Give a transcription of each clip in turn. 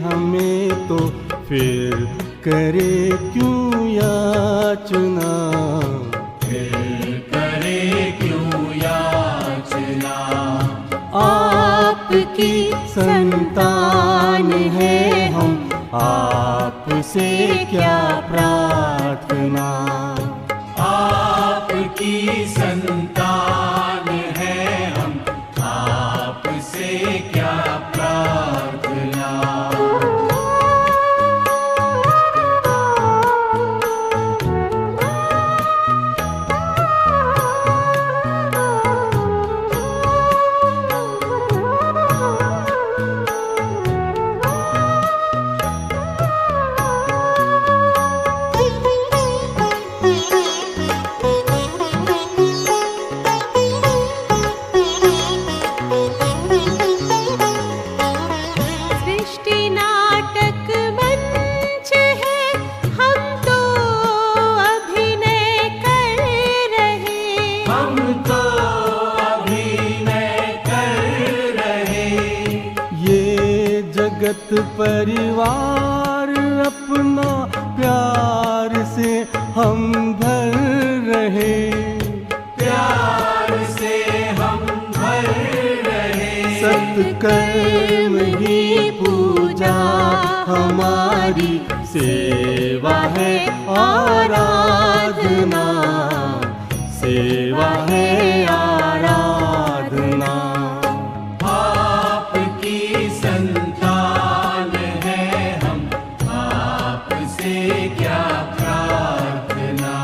हमें तो फिर करे क्यों याचना, फिर करे क्यों याचना। आपकी संतान है हम, आपसे क्या प्रार्थना। आपकी संतान है हम, आपसे क्या प्रार्थना। जगत परिवार अपना प्यार से हम भर रहे, प्यार से हम भर रहे। सत्कर्म ही पूजा हमारी, सेवा है आराधना, सेवा है आराधना। आपकी संतान है हम, आपसे क्या प्रार्थना।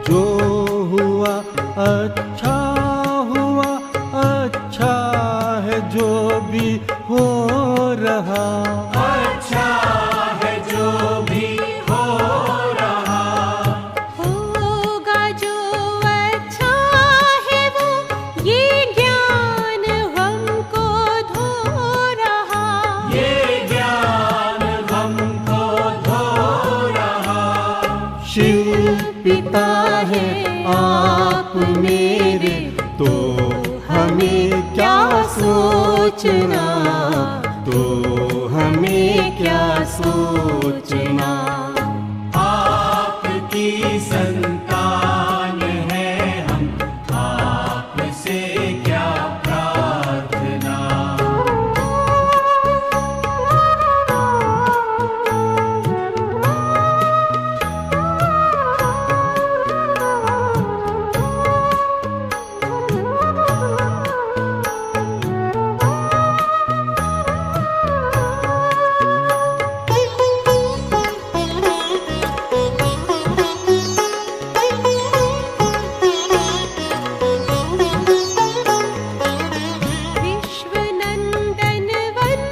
जो हुआ अच्छा हुआ, अच्छा है जो भी हो रहा, अच्छा है जो भी हो रहा। होगा जो अच्छा है वो, ये ज्ञान हमको धो रहा, ये ज्ञान हमको धो रहा। शिव पिता है आप मेरे, तो हमें क्या सोचना, तो हमें क्या सोचना। आपकी संतान है हम, आपसे क्या प्रार्थना। विश्वनंदन वन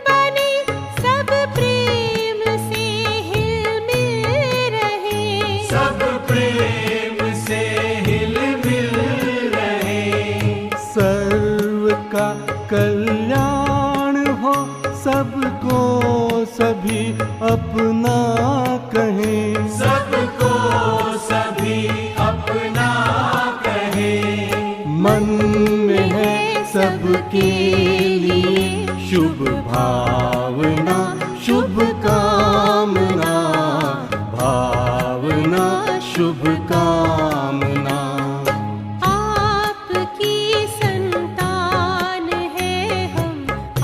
बने, सब प्रेम से हिल मिल रहे, सब प्रेम से हिल मिल रहे। सर्व का कल्याण हो, सबको सभी अपना कहें, सबको सभी अपना कहे। मन में है सबके लिए शुभ भावना, शुभ कामना, भावना शुभ कामना। आपकी संतान है हम,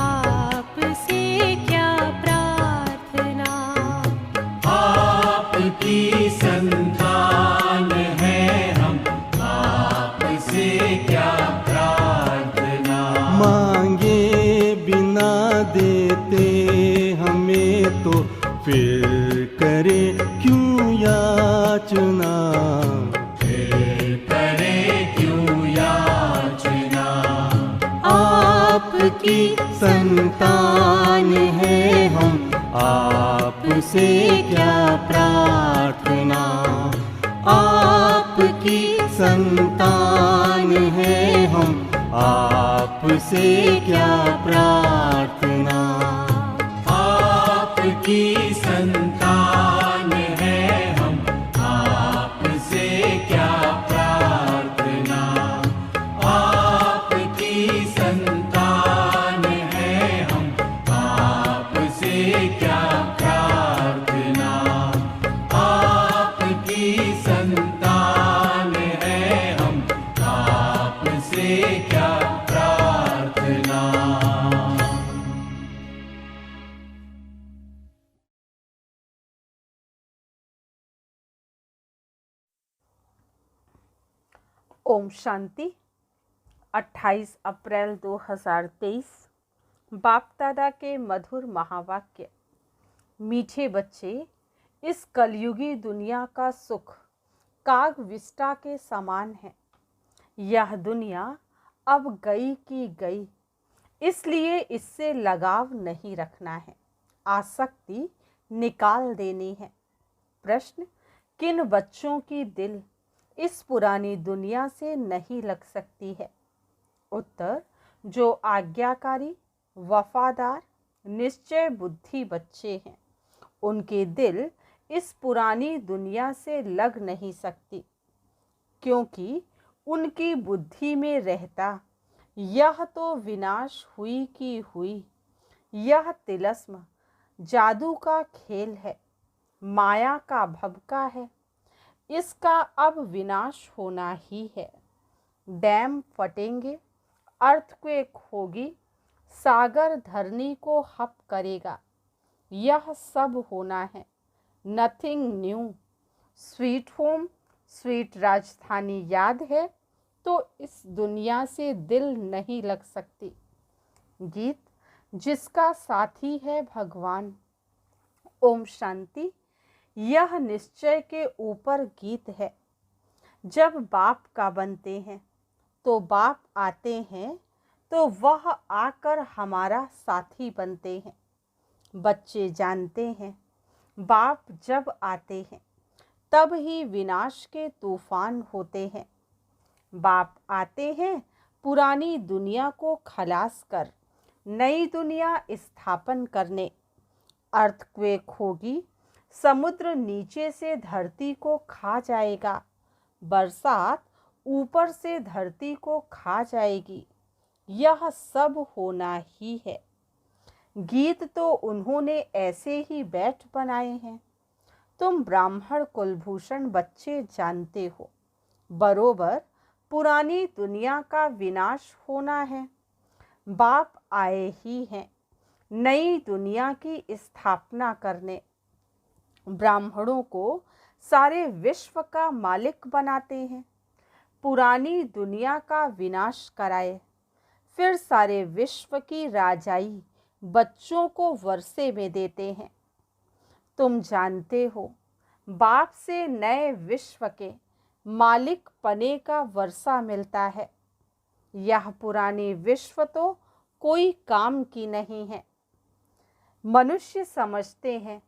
आपसे क्या प्रार्थना। आपकी संतान है हम, आपसे क्या प्रार्थना। मांगे बिना देते हमें तो फिर करे क्यों याचना, फिर करे क्यों याचना। आपकी संतान है हम, आप आपसे क्या प्रार्थना, आपकी संतान है हम, आपसे क्या प्रार्थना। आपकी संतान है हम, आपसे क्या प्रार्थना। आपकी संतान है हम, आपसे क्या प्रार्थना। आपकी संतान है हम, आपसे क्या प्रार्थना। ओम शांति। 28 अप्रैल 2023 बाप दादा के मधुर महावाक्य। मीठे बच्चे, इस कलयुगी दुनिया का सुख काग विष्टा के समान है। यह दुनिया अब गई की गई, इसलिए इससे लगाव नहीं रखना है, आसक्ति निकाल देनी है। प्रश्न, किन बच्चों की दिल इस पुरानी दुनिया से नहीं लग सकती है? उत्तर, जो आज्ञाकारी, वफादार, निश्चय बुद्धि बच्चे हैं, उनके दिल इस पुरानी दुनिया से लग नहीं सकती, क्योंकि उनकी बुद्धि में रहता यह तो विनाश हुई की हुई, यह तिलस्म जादू का खेल है, माया का भभका है, इसका अब विनाश होना ही है। डैम फटेंगे, अर्थक्वेक होगी, सागर धरनी को हप करेगा, यह सब होना है। Nothing new. Sweet home, sweet राजधानी याद है तो इस दुनिया से दिल नहीं लग सकती। गीत, जिसका साथी है भगवान। ओम शांति। यह निश्चय के ऊपर गीत है। जब बाप का बनते हैं तो बाप आते हैं तो वह आकर हमारा साथी बनते हैं। बच्चे जानते हैं बाप जब आते हैं तब ही विनाश के तूफान होते हैं। बाप आते हैं पुरानी दुनिया को खलास कर नई दुनिया स्थापन करने। अर्थक्वेक होगी, समुद्र नीचे से धरती को खा जाएगा, बरसात ऊपर से धरती को खा जाएगी, यह सब होना ही है। गीत तो उन्होंने ऐसे ही बैठ बनाए हैं। तुम ब्राह्मण कुलभूषण बच्चे जानते हो बरोबर पुरानी दुनिया का विनाश होना है। बाप आए ही हैं नई दुनिया की स्थापना करने। ब्राह्मणों को सारे विश्व का मालिक बनाते हैं, पुरानी दुनिया का विनाश कराए, फिर सारे विश्व की राजाई बच्चों को वर्षे में देते हैं। तुम जानते हो बाप से नए विश्व के मालिक पने का वर्षा मिलता है। यह पुरानी विश्व तो कोई काम की नहीं है। मनुष्य समझते हैं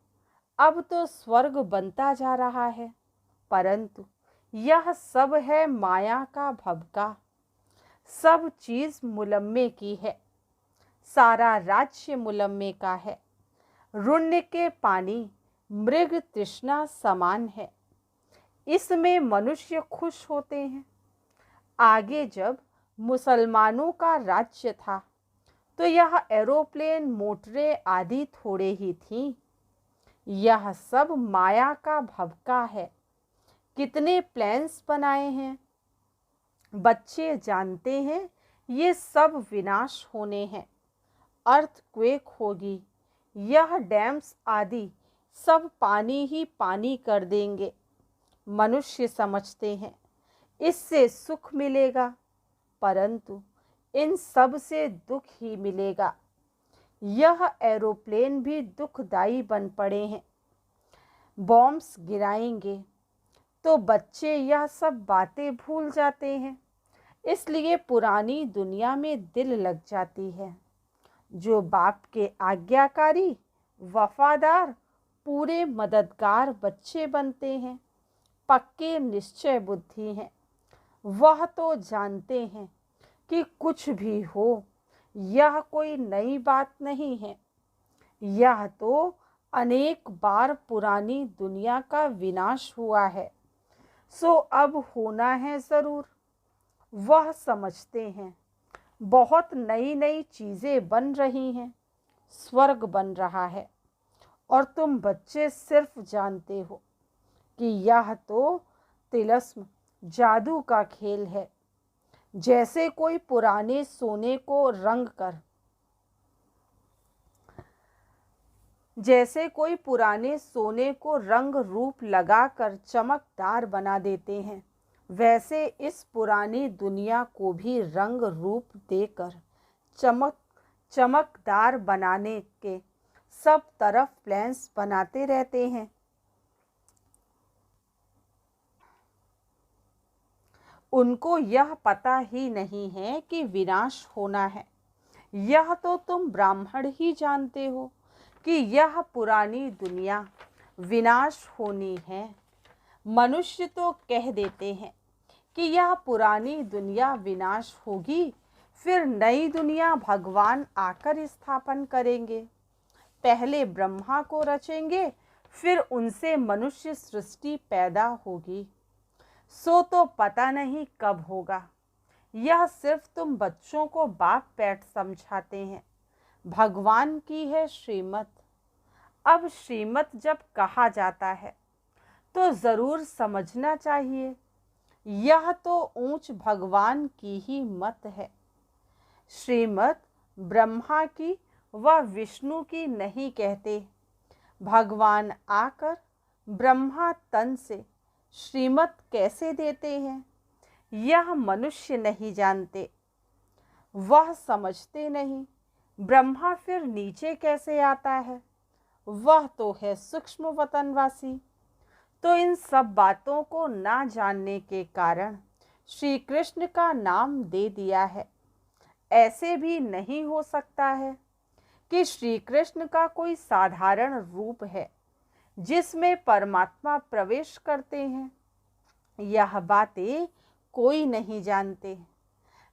अब तो स्वर्ग बनता जा रहा है, परंतु यह सब है माया का भभका। सब चीज मुलम्मे की है, सारा राज्य मुलम्मे का है। रुण्य के पानी मृग तृष्णा समान है, इसमें मनुष्य खुश होते हैं। आगे जब मुसलमानों का राज्य था तो यह एरोप्लेन मोटरें आदि थोड़े ही थीं। यह सब माया का भभका है। कितने प्लेन्स बनाए हैं। बच्चे जानते हैं ये सब विनाश होने हैं। अर्थक्वेक होगी, यह डैम्स आदि सब पानी ही पानी कर देंगे। मनुष्य समझते हैं इससे सुख मिलेगा, परंतु इन सब से दुख ही मिलेगा। यह एरोप्लेन भी दुखदाई बन पड़े हैं। बॉम्ब्स गिराएंगे तो बच्चे यह सब बातें भूल जाते हैं, इसलिए पुरानी दुनिया में दिल लग जाती है। जो बाप के आज्ञाकारी, वफादार पूरे मददगार बच्चे बनते हैं, पक्के निश्चय बुद्धि हैं। वह तो जानते हैं कि कुछ भी हो, यह कोई नई बात नहीं है। यह तो अनेक बार पुरानी दुनिया का विनाश हुआ है, सो अब होना है ज़रूर। वह समझते हैं बहुत नई नई चीज़ें बन रही हैं, स्वर्ग बन रहा है, और तुम बच्चे सिर्फ जानते हो कि यह तो तिलस्म जादू का खेल है। जैसे कोई पुराने सोने को रंग रूप लगाकर चमकदार बना देते हैं, वैसे इस पुरानी दुनिया को भी रंग रूप देकर चमकदार बनाने के सब तरफ प्लान्स बनाते रहते हैं। उनको यह पता ही नहीं है कि विनाश होना है। यह तो तुम ब्राह्मण ही जानते हो कि यह पुरानी दुनिया विनाश होनी है। मनुष्य तो कह देते हैं कि यह पुरानी दुनिया विनाश होगी, फिर नई दुनिया भगवान आकर स्थापन करेंगे। पहले ब्रह्मा को रचेंगे, फिर उनसे मनुष्य सृष्टि पैदा होगी। सो तो पता नहीं कब होगा। यह सिर्फ तुम बच्चों को बाप पैट समझाते हैं। भगवान की है श्रीमत। अब श्रीमत जब कहा जाता है तो ज़रूर समझना चाहिए, यह तो ऊंच भगवान की ही मत है। श्रीमत ब्रह्मा की व विष्णु की नहीं कहते। भगवान आकर ब्रह्मा तन से श्रीमत कैसे देते हैं, यह मनुष्य नहीं जानते। वह समझते नहीं ब्रह्मा फिर नीचे कैसे आता है, वह तो है सूक्ष्म वतनवासी। तो इन सब बातों को ना जानने के कारण श्री कृष्ण का नाम दे दिया है। ऐसे भी नहीं हो सकता है कि श्री कृष्ण का कोई साधारण रूप है जिसमें परमात्मा प्रवेश करते हैं। यह बातें कोई नहीं जानते।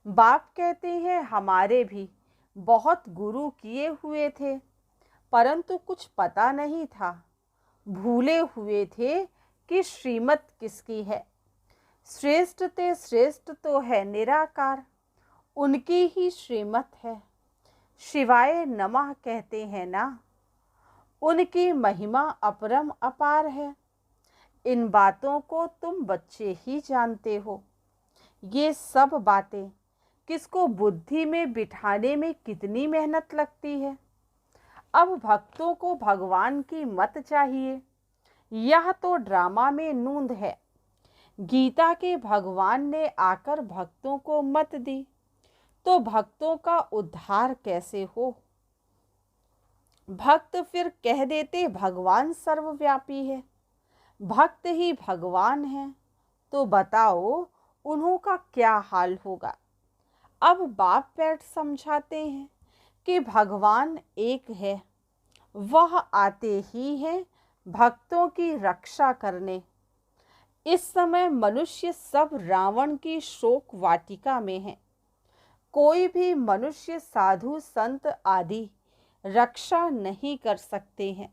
बाप कहते हैं हमारे भी बहुत गुरु किए हुए थे, परंतु कुछ पता नहीं था। भूले हुए थे कि श्रीमत किसकी है। श्रेष्ठ ते श्रेष्ठ तो है निराकार, उनकी ही श्रीमत है। शिवाय नमः कहते हैं ना, उनकी महिमा अपरम अपार है। इन बातों को तुम बच्चे ही जानते हो। ये सब बातें किसको बुद्धि में बिठाने में कितनी मेहनत लगती है। अब भक्तों को भगवान की मत चाहिए, यह तो ड्रामा में नूंद है। गीता के भगवान ने आकर भक्तों को मत दी, तो भक्तों का उद्धार कैसे हो। भक्त फिर कह देते भगवान सर्वव्यापी है। भक्त ही भगवान है, तो बताओ उन्हों का क्या हाल होगा। अब बाप बैठ समझाते हैं कि भगवान एक है, वह आते ही हैं भक्तों की रक्षा करने। इस समय मनुष्य सब रावण की शोक वाटिका में है। कोई भी मनुष्य साधु संत आदि रक्षा नहीं कर सकते हैं।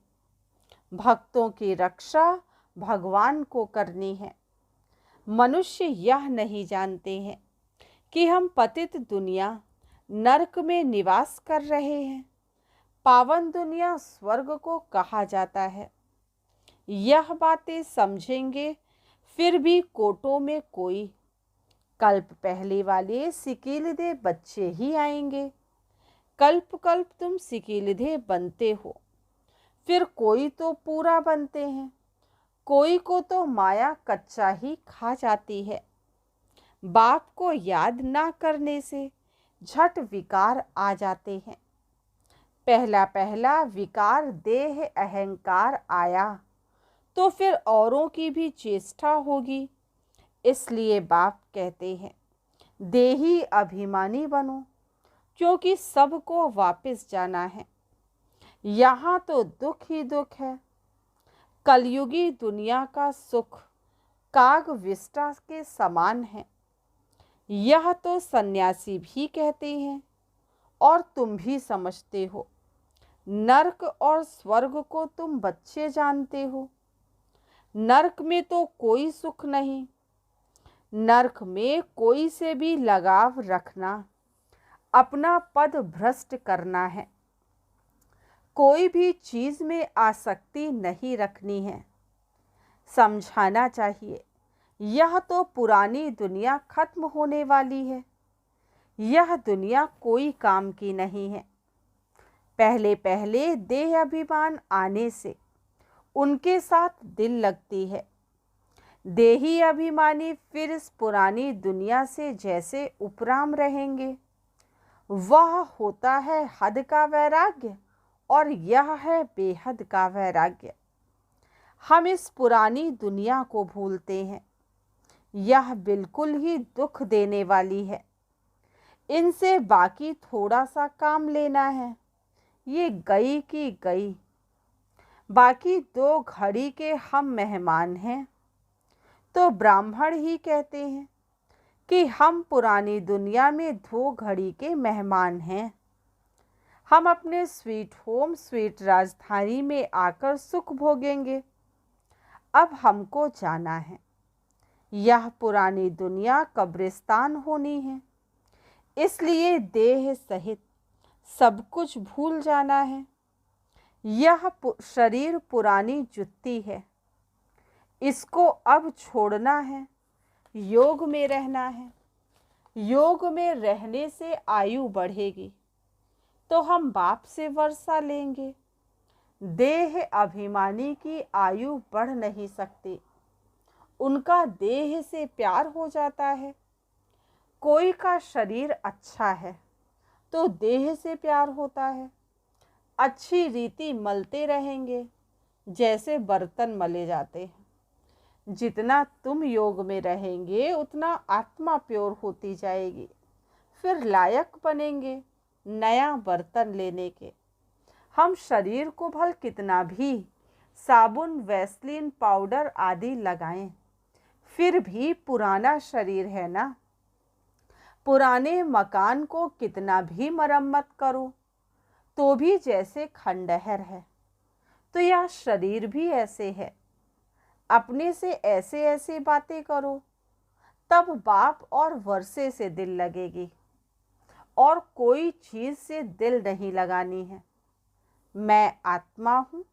भक्तों की रक्षा भगवान को करनी है। मनुष्य यह नहीं जानते हैं कि हम पतित दुनिया नरक में निवास कर रहे हैं। पावन दुनिया स्वर्ग को कहा जाता है। यह बातें समझेंगे फिर भी कोटों में कोई कल्प पहले वाले सिकीलिदे बच्चे ही आएंगे। कल्प कल्प तुम सिकीलिदे बनते हो, फिर कोई तो पूरा बनते हैं, कोई को तो माया कच्चा ही खा जाती है। बाप को याद ना करने से झट विकार आ जाते हैं। पहला पहला विकार देह अहंकार आया, तो फिर औरों की भी चेष्टा होगी। इसलिए बाप कहते हैं देही अभिमानी बनो, क्योंकि सबको वापस जाना है। यहाँ तो दुख ही दुख है। कलयुगी दुनिया का सुख काग विष्टा के समान है, यह तो सन्यासी भी कहते हैं और तुम भी समझते हो। नरक और स्वर्ग को तुम बच्चे जानते हो। नरक में तो कोई सुख नहीं। नरक में कोई से भी लगाव रखना अपना पद भ्रष्ट करना है। कोई भी चीज़ में आसक्ति नहीं रखनी है। समझाना चाहिए, यह तो पुरानी दुनिया खत्म होने वाली है। यह दुनिया कोई काम की नहीं है। पहले पहले देह अभिमान आने से उनके साथ दिल लगती है। देही अभिमानी फिर इस पुरानी दुनिया से जैसे उपराम रहेंगे। वह होता है हद का वैराग्य और यह है बेहद का वैराग्य। हम इस पुरानी दुनिया को भूलते हैं। यह बिल्कुल ही दुख देने वाली है। इनसे बाकी थोड़ा सा काम लेना है। ये गई की गई। बाकी 2 घड़ी के हम मेहमान हैं। तो ब्राह्मण ही कहते हैं कि हम पुरानी दुनिया में 2 घड़ी के मेहमान हैं। हम अपने स्वीट होम स्वीट राजधानी में आकर सुख भोगेंगे। अब हमको जाना है। यह पुरानी दुनिया कब्रिस्तान होनी है। इसलिए देह सहित सब कुछ भूल जाना है। यह शरीर पुरानी जुत्ती है। इसको अब छोड़ना है। योग में रहना है। योग में रहने से आयु बढ़ेगी तो हम बाप से वर्षा लेंगे। देह अभिमानी की आयु बढ़ नहीं सकती। उनका देह से प्यार हो जाता है। कोई का शरीर अच्छा है तो देह से प्यार होता है। अच्छी रीति मलते रहेंगे जैसे बर्तन मले जाते हैं। जितना तुम योग में रहेंगे उतना आत्मा प्योर होती जाएगी। फिर लायक बनेंगे नया बर्तन लेने के। हम शरीर को भल कितना भी साबुन वैसलीन पाउडर आदि लगाएं, फिर भी पुराना शरीर है ना। पुराने मकान को कितना भी मरम्मत करो तो भी जैसे खंडहर है। तो यह शरीर भी ऐसे है। अपने से ऐसे ऐसे बातें करो तब बाप और वर्षे से दिल लगेगी। और कोई चीज़ से दिल नहीं लगानी है। मैं आत्मा हूँ,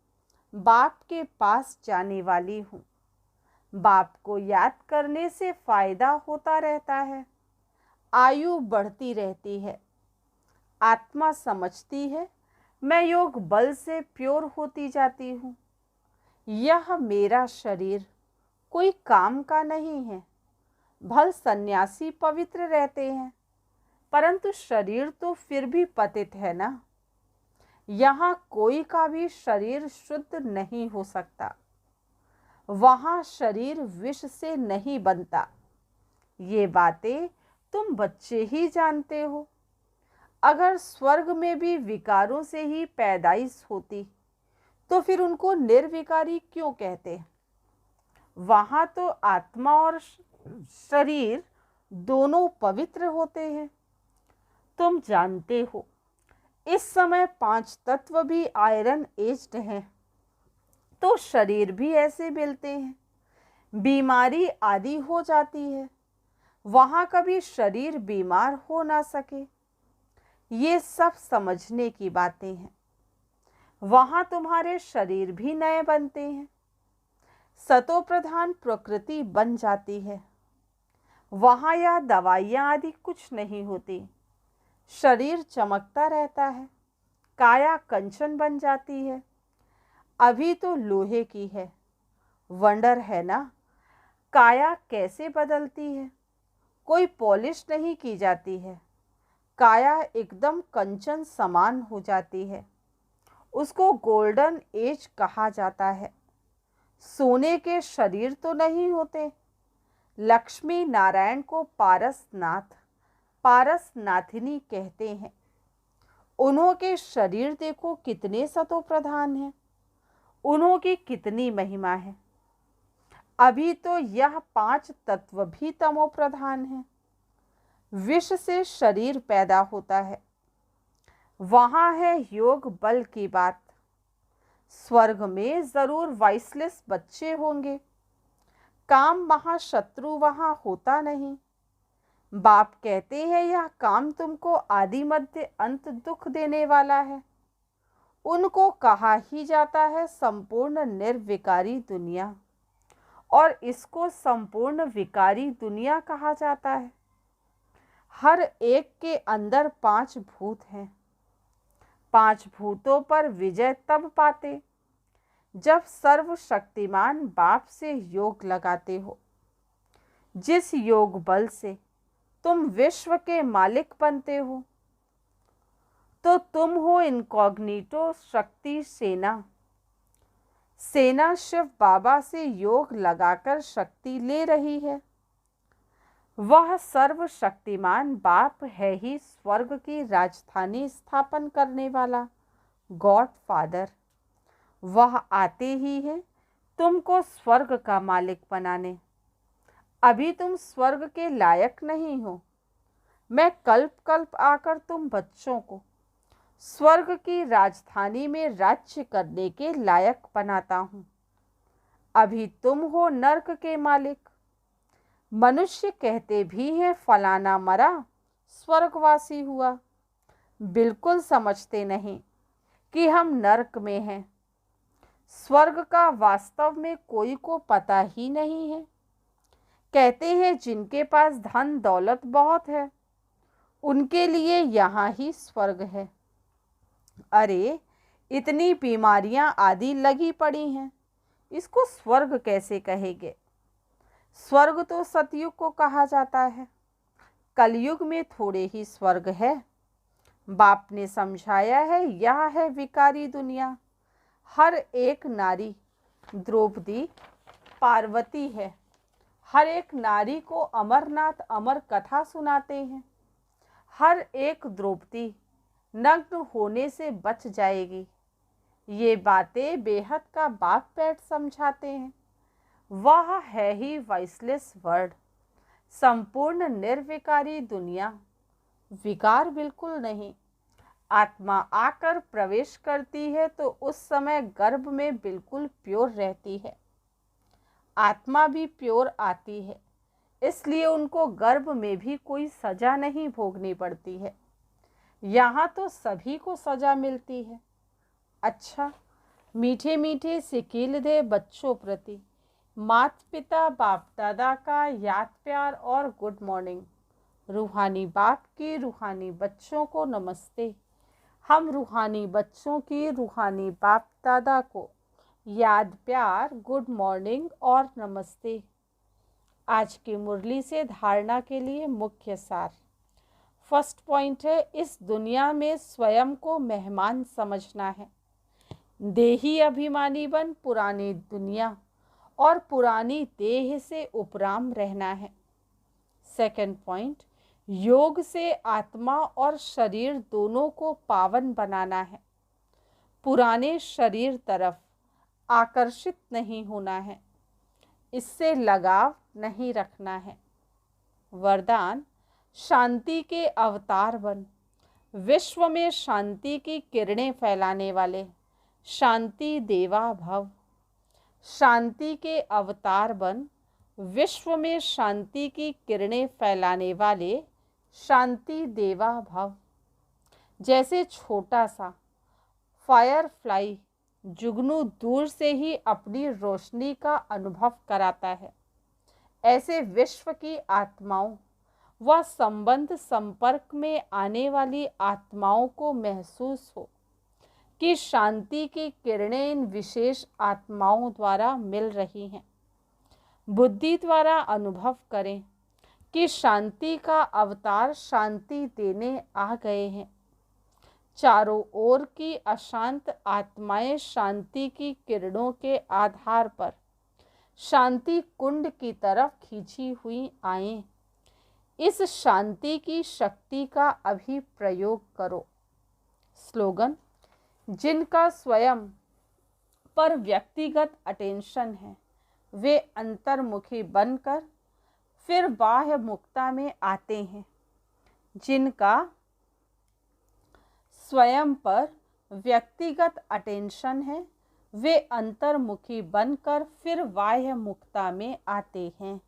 बाप के पास जाने वाली हूँ। बाप को याद करने से फायदा होता रहता है। आयु बढ़ती रहती है। आत्मा समझती है मैं योग बल से प्योर होती जाती हूँ। यह मेरा शरीर कोई काम का नहीं है। भल सन्यासी पवित्र रहते हैं परंतु शरीर तो फिर भी पतित है ना। यहाँ कोई का भी शरीर शुद्ध नहीं हो सकता। वहाँ शरीर विष से नहीं बनता। ये बातें तुम बच्चे ही जानते हो। अगर स्वर्ग में भी विकारों से ही पैदाइश होती तो फिर उनको निर्विकारी क्यों कहते? वहाँ तो आत्मा और शरीर दोनों पवित्र होते हैं। तुम जानते हो इस समय 5 तत्व भी आयरन एज्ड हैं तो शरीर भी ऐसे मिलते हैं। बीमारी आदि हो जाती है, वहाँ कभी शरीर बीमार हो ना सके। ये सब समझने की बातें हैं। वहाँ तुम्हारे शरीर भी नए बनते हैं। सतो प्रधान प्रकृति बन जाती है। वहाँ यह दवाइयाँ आदि कुछ नहीं होती। शरीर चमकता रहता है। काया कंचन बन जाती है। अभी तो लोहे की है। वंडर है ना, काया कैसे बदलती है। कोई पॉलिश नहीं की जाती है। काया एकदम कंचन समान हो जाती है। उसको गोल्डन एज कहा जाता है। सोने के शरीर तो नहीं होते। लक्ष्मी नारायण को पारसनाथ पारसनाथिनी कहते हैं। उन्हों के शरीर देखो कितने सतो प्रधान हैं। उन्हों की कितनी महिमा है। अभी तो यह 5 तत्व भी तमो प्रधान है। विष से शरीर पैदा होता है, वहां है योग बल की बात। स्वर्ग में जरूर वाइसलेस बच्चे होंगे, काम महाशत्रु वहां होता नहीं। बाप कहते हैं यह काम तुमको आदि मध्य अंत दुख देने वाला है। उनको कहा ही जाता है संपूर्ण निर्विकारी दुनिया, और इसको संपूर्ण विकारी दुनिया कहा जाता है। हर एक के अंदर 5 भूत हैं। 5 भूतों पर विजय तब पाते जब सर्वशक्तिमान बाप से योग लगाते हो। जिस योग बल से तुम विश्व के मालिक बनते हो, तो तुम हो इनकॉग्निटो शक्ति सेना। सेना शिव बाबा से योग लगाकर शक्ति ले रही है। वह सर्वशक्तिमान बाप है ही स्वर्ग की राजधानी स्थापन करने वाला गॉड फादर। वह आते ही है तुमको स्वर्ग का मालिक बनाने। अभी तुम स्वर्ग के लायक नहीं हो। मैं कल्प कल्प आकर तुम बच्चों को स्वर्ग की राजधानी में राज्य करने के लायक बनाता हूँ। अभी तुम हो नर्क के मालिक। मनुष्य कहते भी हैं फलाना मरा स्वर्गवासी हुआ, बिल्कुल समझते नहीं कि हम नर्क में हैं। स्वर्ग का वास्तव में कोई को पता ही नहीं है। कहते हैं जिनके पास धन दौलत बहुत है, उनके लिए यहाँ ही स्वर्ग है। अरे इतनी बीमारियां आदि लगी पड़ी हैं, इसको स्वर्ग कैसे कहेंगे। स्वर्ग तो सतयुग को कहा जाता है, कलयुग में थोड़े ही स्वर्ग है। बाप ने समझाया है यह है विकारी दुनिया। हर एक नारी द्रौपदी पार्वती है। हर एक नारी को अमरनाथ अमर कथा सुनाते हैं। हर एक द्रौपदी नग्न होने से बच जाएगी। ये बातें बेहद का बाप बैठ समझाते हैं। वह है ही वाइसलेस वर्ड, संपूर्ण निर्विकारी दुनिया। विकार बिल्कुल नहीं। आत्मा आकर प्रवेश करती है तो उस समय गर्भ में बिल्कुल प्योर रहती है। आत्मा भी प्योर आती है, इसलिए उनको गर्भ में भी कोई सजा नहीं भोगनी पड़ती है। यहाँ तो सभी को सजा मिलती है। अच्छा, मीठे मीठे सिकील दे बच्चों प्रति माता पिता बाप दादा का याद प्यार और गुड मॉर्निंग। रूहानी बाप की रूहानी बच्चों को नमस्ते। हम रूहानी बच्चों की रूहानी बाप दादा को याद प्यार गुड मॉर्निंग और नमस्ते। आज की मुरली से धारणा के लिए मुख्य सार। फर्स्ट पॉइंट है, इस दुनिया में स्वयं को मेहमान समझना है। देही अभिमानी बन पुरानी दुनिया और पुरानी देह से उपराम रहना है। सेकंड पॉइंट, योग से आत्मा और शरीर दोनों को पावन बनाना है। पुराने शरीर तरफ आकर्षित नहीं होना है, इससे लगाव नहीं रखना है। वरदान, शांति के अवतार बन, विश्व में शांति की किरणें फैलाने वाले शांति देवा भव। शांति के अवतार बन, विश्व में शांति की किरणें फैलाने वाले शांति देवा भव। जैसे छोटा सा फायरफ्लाई जुगनू दूर से ही अपनी रोशनी का अनुभव कराता है, ऐसे विश्व की आत्माओं व संबंध संपर्क में आने वाली आत्माओं को महसूस हो कि शांति की किरणें इन विशेष आत्माओं द्वारा मिल रही हैं। बुद्धि द्वारा अनुभव करें कि शांति का अवतार शांति देने आ गए हैं। चारों ओर की अशांत आत्माएं शांति की किरणों के आधार पर शांति कुंड की तरफ खींची हुई आएं। इस शांति की शक्ति का अभी प्रयोग करो। स्लोगन, जिनका स्वयं पर व्यक्तिगत अटेंशन है, वे अंतर्मुखी बनकर फिर बाह्य मुक्ता में आते हैं। जिनका स्वयं पर व्यक्तिगत अटेंशन है, वे अंतर्मुखी बनकर फिर बाह्य मुक्ता में आते हैं।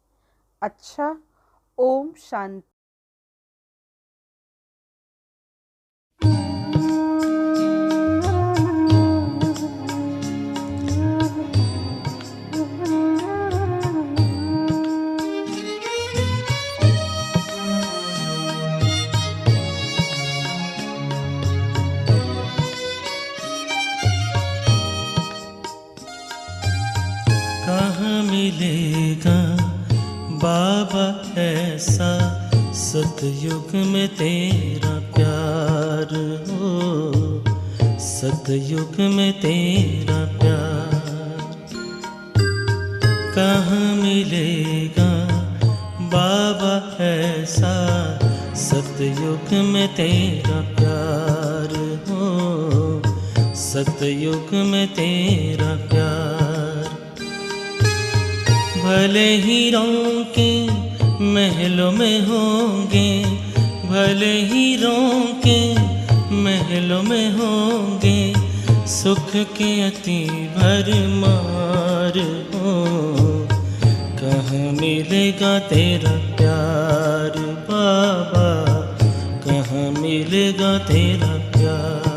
अच्छा, ओम शांति। कहाँ मिलेगा बाबा ऐसा सतयुग में तेरा प्यार हो, सतयुग में तेरा प्यार। कहाँ मिलेगा बाबा ऐसा सतयुग में तेरा प्यार हो, सतयुग में तेरा प्यार। भले ही के महलों में होंगे, भले ही के महलों में होंगे, सुख के अति भरमार हो। कहाँ मिलेगा तेरा प्यार बाबा, कहाँ मिलेगा तेरा प्यार।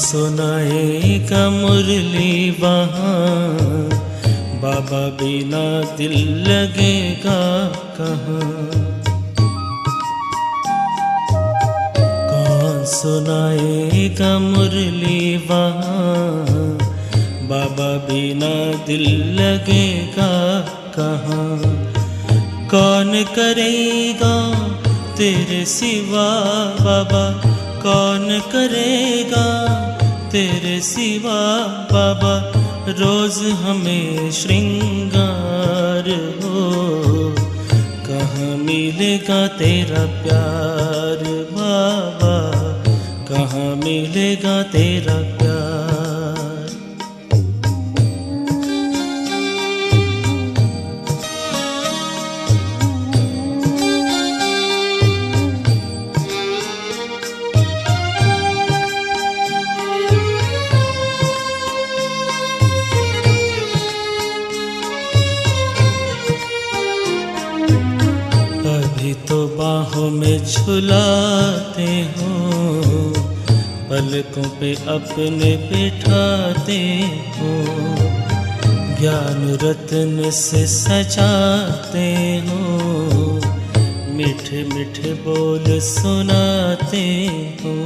सुनाएगा मुरली वहाँ, बाबा बिना दिल लगेगा कहाँ। कौन सुनाएगा मुरली वहाँ, बाबा बिना दिल लगेगा कहाँ। कौन करेगा तेरे सिवा बाबा, कौन करेगा तेरे सिवा बाबा, रोज हमें श्रृंगार हो। कहाँ मिलेगा तेरा प्यार बाबा, कहाँ मिलेगा तेरा प्यार। तो बाहों में झुलाते हो, पलकों पे अपने बिठाते हो, ज्ञान रत्न से सजाते हो, मीठे मीठे बोल सुनाते हो।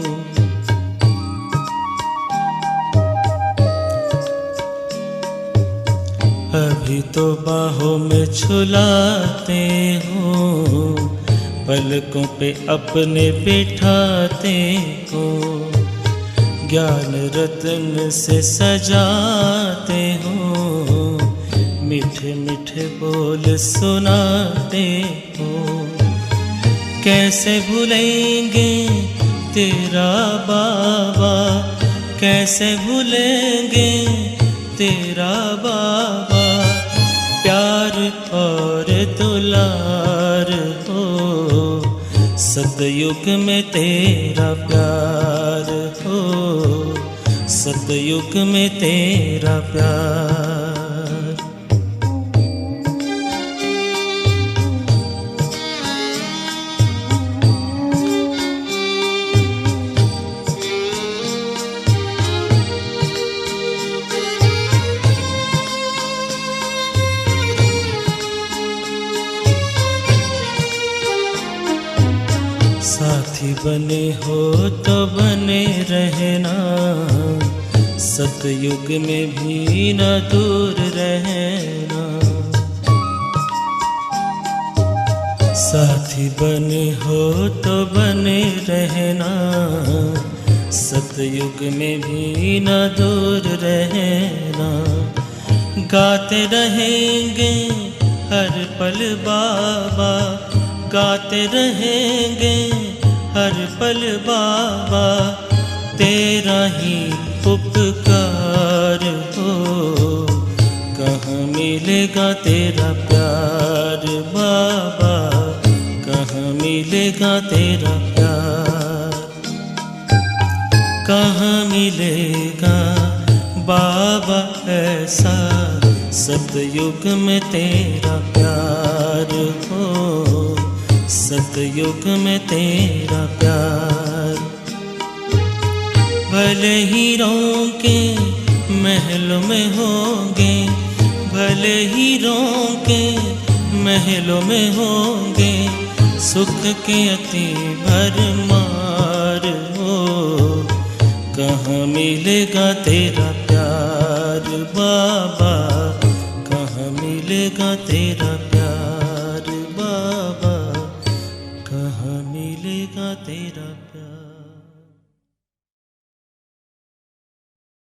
अभी तो बाहों में झुलाते हो, पलकों पे अपने बिठाते हो, ज्ञान रत्न से सजाते हो, मीठे मीठे बोल सुनाते हो। कैसे भूलेंगे तेरा बाबा, कैसे भूलेंगे तेरा बाबा, प्यार और दुलार हो। सतयुग में तेरा प्यार हो, सतयुग में तेरा प्यार। साथी बने हो तो बने रहना, सतयुग में भी न दूर रहना। साथी बने हो तो बने रहना, सतयुग में भी न दूर रहना। गाते रहेंगे हर पल बाबा, गाते रहेंगे हर पल बाबा, तेरा ही उपकार हो। कहाँ मिलेगा तेरा प्यार बाबा, कहाँ मिलेगा तेरा प्यार, कहाँ मिलेगा बाबा ऐसा सतयुग में तेरा प्यार हो, सतयुग में तेरा प्यार। भले हीरों के महलों में होंगे, भले हीरों के महलों में होंगे, सुख के अति भरमार हो। कहाँ मिलेगा तेरा प्यार बाबा, कहाँ मिलेगा तेरा प्यार बाबा, कहाँ मिलेगा तेरा प्यार।